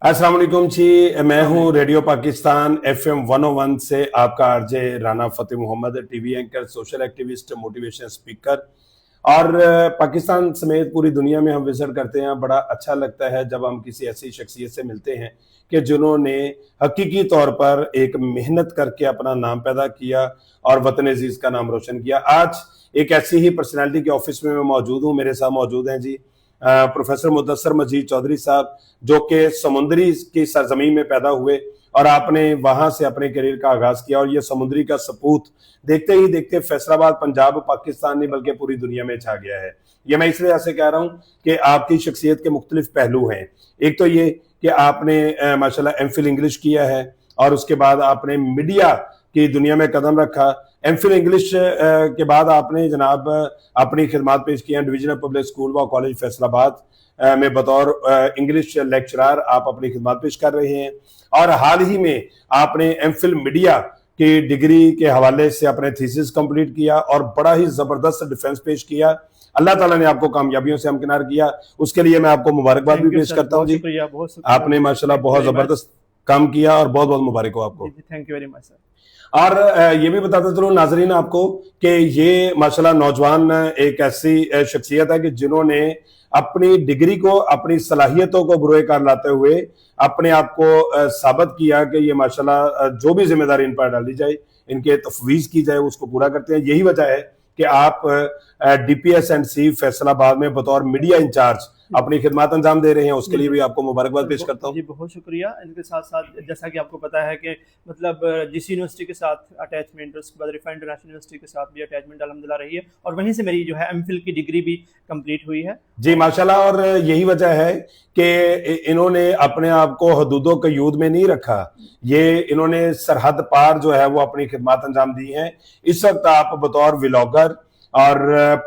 अस्सलाम वालेकुम जी। मैं हूं रेडियो पाकिस्तान FM 101 से आपका RJ Rana Fateh Mohammad, TV anchor, social activist, motivation speaker. और पाकिस्तान समेत पूरी दुनिया में हम विजिट करते हैं। बड़ा अच्छा लगता है जब हम किसी ऐसी शख्सियत से मिलते हैं कि जिन्होंने हकीकी तौर पर एक मेहनत करके अपना नाम पैदा किया और वतन अजीज का नाम रोशन किया। आज एक ऐसी ही पर्सनैलिटी के ऑफिस में मैं मौजूद हूँ। मेरे साथ मौजूद हैं जी प्रोफेसर मुदस्सर मजीद चौधरी साहब, जो कि समुद्री की सरजमीन में पैदा हुए और आपने वहां से अपने करियर का आगाज किया और ये समुद्री का सपूत देखते ही देखते फैसलाबाद पंजाब पाकिस्तान नहीं बल्कि पूरी दुनिया में छा गया है। ये मैं इसलिए ऐसे कह रहा हूं कि आपकी शख्सियत के मुख्तलिफ पहलू हैं। एक तो ये कि आपने माशाल्लाह एमफिल इंग्लिश किया है और उसके बाद आपने मीडिया की दुनिया में कदम रखा। एमफिल इंग्लिश के बाद आपने जनाब अपनी खिदमात पेश की हैं डिवीजनल पब्लिक स्कूल व कॉलेज फैसलाबाद में बतौर इंग्लिश लेक्चरर आप अपनी खिदमात पेश कर रहे हैं। और हाल ही में आपने एमफिल मीडिया की डिग्री के हवाले से अपने थीसिस कंप्लीट किया और बड़ा ही जबरदस्त डिफेंस पेश किया। अल्लाह ताला ने आपको कामयाबियों से हमकिनार किया, उसके लिए मैं आपको मुबारकबाद भी पेश करता हूँ जी। आपने माशाल्लाह बहुत जबरदस्त काम किया और बहुत बहुत मुबारक हो आपको। Thank you very much sir. और ये भी बताते चलो नाजरीन आपको कि ये माशाल्लाह नौजवान एक ऐसी शख्सियत है कि जिन्होंने अपनी डिग्री को, अपनी सलाहियतों को बुरे कार लाते हुए अपने आप को साबित किया कि ये माशाल्लाह जो भी जिम्मेदारी इन पर डाली जाए, इनके तफवीज की जाए, उसको पूरा करते हैं। यही वजह है कि आप DPSC फैसलाबाद में बतौर मीडिया इंचार्ज अपनी खिदमत अंजाम दे रहे हैं। उसके लिए भी आपको मुबारकबाद पेश करता हूँ जी। बहुत शुक्रिया। इनके साथ साथ जैसा कि आपको पता है कि मतलब जिस यूनिवर्सिटी के साथ अटैचमेंट, उसके बाद रिफाइंड इंटरनेशनल यूनिवर्सिटी के साथ भी अटैचमेंट अल्हम्दुलिल्लाह रही है और वहीं से मेरी जो है एमफिल की डिग्री भी कंप्लीट हुई है जी माशाल्लाह। और यही वजह है कि इन्होंने अपने आप को हदूदों के यूद में नहीं रखा, ये इन्होंने सरहद पार जो है वो अपनी खिदमत अंजाम दी है। इस वक्त आप बतौर व्लॉगर और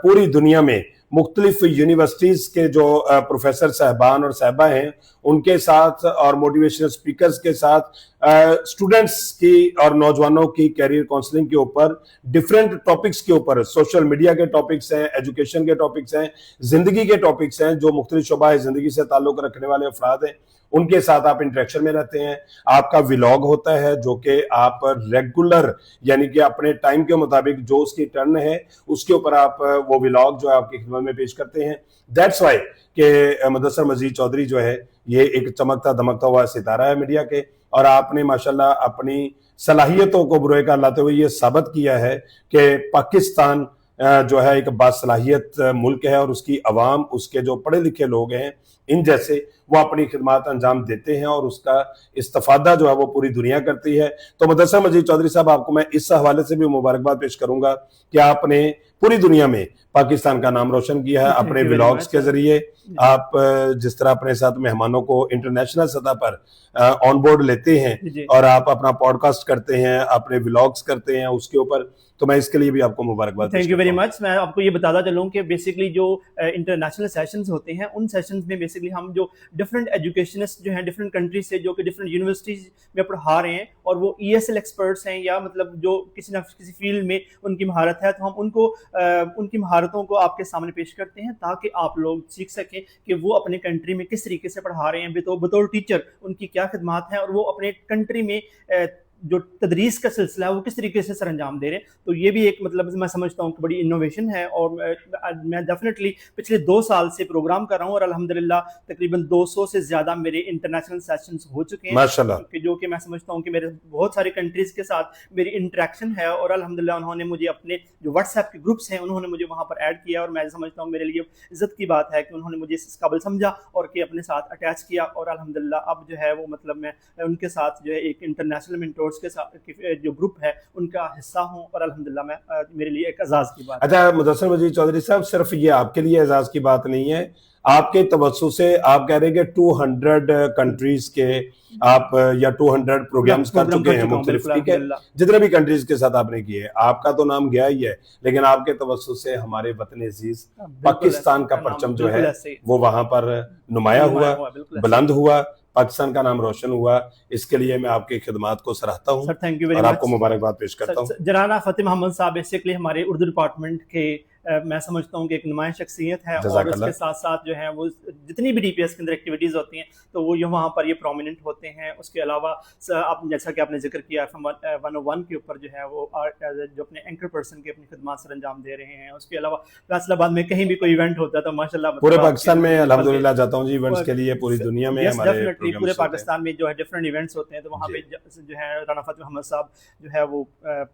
पूरी दुनिया में मुख्तलिफ यूनिवर्सिटीज के जो प्रोफेसर साहबान और साहबा हैं उनके साथ और मोटिवेशनल स्पीकर्स के साथ स्टूडेंट्स की और नौजवानों की कैरियर काउंसलिंग के ऊपर डिफरेंट टॉपिक्स के ऊपर, सोशल मीडिया के टॉपिक्स हैं, एजुकेशन के टॉपिक्स हैं, जिंदगी के टॉपिक्स हैं, जो मुख्तलिफ शोबा जिंदगी से ताल्लुक रखने वाले अफराद हैं उनके साथ आप इंटरेक्शन में रहते हैं। आपका व्लॉग होता है जो कि आप रेगुलर यानी कि अपने टाइम के मुताबिक जो उसकी टर्न है उसके ऊपर आप वो व्लॉग जो है आपकी खिदमत में पेश करते हैं। दैट्स वाई कि मुदस्सर मजीद चौधरी जो है ये एक चमकता दमकता हुआ सितारा है मीडिया के, और आपने माशाल्लाह अपनी सलाहियतों को बुरे का लाते हुए ये साबित किया है कि पाकिस्तान जो है एक बासलाहियत मुल्क है और उसकी अवाम, उसके जो पढ़े लिखे लोग हैं इन जैसे वो अपनी खिदमत अंजाम देते हैं और उसका इस्तेफादा जो है वो पूरी दुनिया करती है। तो मुदस्सर मजीद चौधरी साहब, आपको मैं इस हवाले से भी मुबारकबाद पेश करूंगा कि आपने पूरी दुनिया में पाकिस्तान का नाम रोशन किया है अपने व्लॉग्स के जरिए। आप जिस तरह अपने साथ मेहमानों को इंटरनेशनल सतह पर ऑन बोर्ड लेते हैं और आप अपना पॉडकास्ट करते हैं, अपने व्लॉग्स करते हैं उसके ऊपर, तो मैं इसके लिए भी आपको मुबारकबाद। Thank you very much. मैं आपको ये बताता चलूं कि बेसिकली जो इंटरनेशनल सेशंस होते हैं उन सेशंस में बेसिकली हम जो डिफरेंट एजुकेशनिस्ट जो हैं डिफरेंट कंट्री से जो कि डिफरेंट यूनिवर्सिटीज में पढ़ा रहे हैं और वो ESL एक्सपर्ट्स हैं या मतलब जो किसी न किसी फील्ड में उनकी महारत है, तो हम उनको उनकी महारतों को आपके सामने पेश करते हैं ताकि आप लोग सीख सकें कि वो अपने कंट्री में किस तरीके से पढ़ा रहे हैं, बतौर टीचर उनकी क्या खिदमत है और वो अपने कंट्री में जो तदरीस का सिलसिला है वो किस तरीके से सर अंजाम दे रहे हैं। तो ये भी एक मतलब मैं समझता हूँ कि बड़ी इनोवेशन है और मैं डेफिनेटली पिछले 2 साल से प्रोग्राम कर रहा हूँ और अल्हम्दुलिल्लाह तकरीबन 200 से ज्यादा मेरे इंटरनेशनल सेशंस हो चुके हैं माशाल्लाह, जो कि मैं समझता हूँ कि मेरे बहुत सारे कंट्रीज के साथ मेरी इंटरेक्शन है और अल्हम्दुलिल्लाह उन्होंने मुझे अपने जो व्हाट्सएप के ग्रुप्स हैं उन्होंने मुझे वहाँ पर ऐड किया और मैं समझता हूँ मेरे लिए इज्जत की बात है कि उन्होंने मुझे इस काबिल समझा और कि अपने साथ अटैच किया और अल्हम्दुलिल्लाह अब जो है वो मतलब मैं उनके साथ जो है एक इंटरनेशनल मेंटोर्स के साथ जो ग्रुप है उनका हिस्सा हूं और अल्हम्दुलिल्लाह मैं मेरे लिए एक एजाज की बात। अच्छा मुदस्सर मजीद चौधरी साहब, सिर्फ ये आपके लिए एजाज की बात नहीं है, आपके तवज्जो से आप कह रहे हैं कि 200 कंट्रीज के आप या 200 प्रोग्राम्स कर चुके हैं मुख्तलिफ, ठीक है, जितने भी कंट्रीज के साथ आपने किए, आपका तो नाम गया ही है, लेकिन आपके तवज्जो से हमारे वतन अजीज पाकिस्तान का परचम जो है वो वहां पर नुमाया हुआ, बुलंद हुआ, पाकिस्तान का नाम रोशन हुआ। इसके लिए मैं आपकी खिदमत को सराहता हूँ और आपको मुबारकबाद पेश करता हूँ। जनाना फतेह मोहम्मद साहब बेसिकली हमारे उर्दू डिपार्टमेंट के میں سمجھتا ہوں کہ ایک نمایاں شخصیت ہے, اور جزاک اس اللہ. کے ساتھ ساتھ جو ہے وہ جتنی بھی DPS کے اندر ایکٹیویٹیز ہوتی ہیں تو وہ وہاں پر یہ پرومیننٹ ہوتے ہیں. اس کے علاوہ آپ جیسا کہ آپ نے ذکر کیا FM 101 کے اوپر جو ہے وہ جو اپنے اینکر پرسن کی اپنی خدمات سر انجام دے رہے ہیں. اس کے علاوہ فیصل آباد میں کہیں بھی کوئی ایونٹ ہوتا ہے تو ماشاءاللہ پورے پاکستان میں الحمدللہ جاتا ہوں جی ایونٹس کے لیے, پوری دنیا میں یس ہمارے ڈیفینیٹلی پورے پروگرامز ہوتے ہیں. پاکستان میں جو ہے ڈفرینٹ ایونٹس ہوتے ہیں تو وہاں پہ جو ہے رانا فتح محمد صاحب جو ہے وہ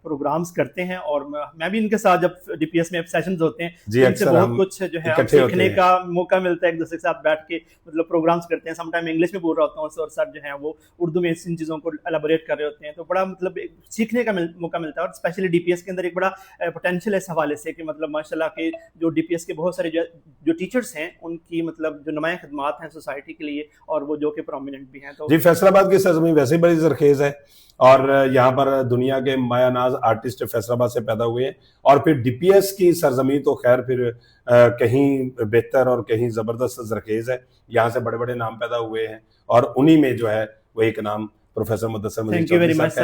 پروگرامز کرتے ہیں, اور میں بھی ان کے ساتھ جب DPS میں سیشنز ہوتے ہیں جی ان سے اکثر بہت ہم کچھ جو ہے اکٹھے ہوتے سیکھنے ہیں. کا موقع ملتا ہے, ایک دوسرے کے ساتھ بیٹھ کے مطلب پروگرامز کرتے ہیں. سم ٹائم انگلش میں بول رہا ہوتا ہوں اور سر جو ہے وہ اردو میں ان چیزوں کو الیبوریٹ کر رہے ہوتے ہیں, تو بڑا مطلب سیکھنے کا موقع ملتا ہے. اور اسپیشلی DPS کے اندر ایک بڑا پوٹینشیل ہے اس حوالے سے کہ مطلب ماشاءاللہ کہ جو DPS کے بہت سارے جو ٹیچرس ہیں ان کی مطلب جو نمایاں خدمات ہیں سوسائٹی کے لیے, اور وہ جو کہ پرومیننٹ بھی ہیں. تو جی فیصل آباد کی سرزمین ویسے ہی بڑی زرخیز ہے, اور یہاں پر دنیا کے مایہ ناز آرٹسٹ فیصل آباد سے پیدا ہوئے ہیں, اور پھر DPS کی سرزمین تو خیر پھر کہیں بہتر اور کہیں زبردست زرخیز ہے. یہاں سے بڑے بڑے نام پیدا ہوئے ہیں, اور انہی میں جو ہے وہ ایک نام professor Mudassir Madani thank you very Chaudhry مچ صاحب کا ہے. سر.